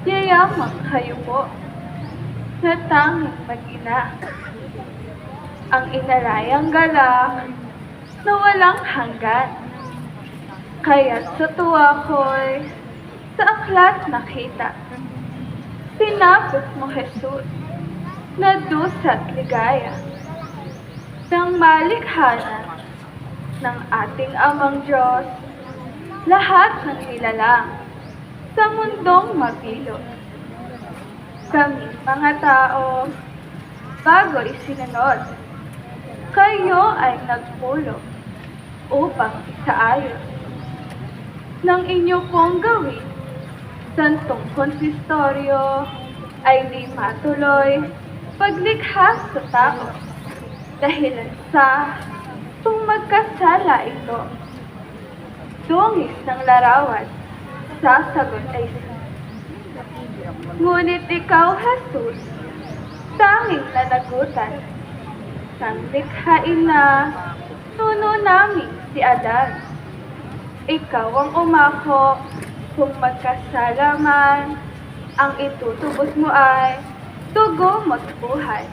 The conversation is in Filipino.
Yayamang hayupo na tanging mag-ina. Ang inalayang galak na walang hanggan. Kaya't sa tuwa ko'y sa aklat nakita. Tinapos mo, Jesus, na dusa't ligaya ng malikhanan ng ating Amang Diyos, lahat ng nilalang sa mundong mabilog. Kami mga tao, bago isinunod, kayo ay nagpulong upang isaayos ng inyo pong gawin. Santong konsistoryo ay di matuloy paglikha sa tao dahilan sa kung magkasala ito. Dungis ng larawan, sasagot ay ngunit ikaw, Jesus, tanging nanagutan ng likhain na nuno namin si Adan. Ikaw ang umako kung magkasala man, ang itutubos mo ay dugo mo't buhay.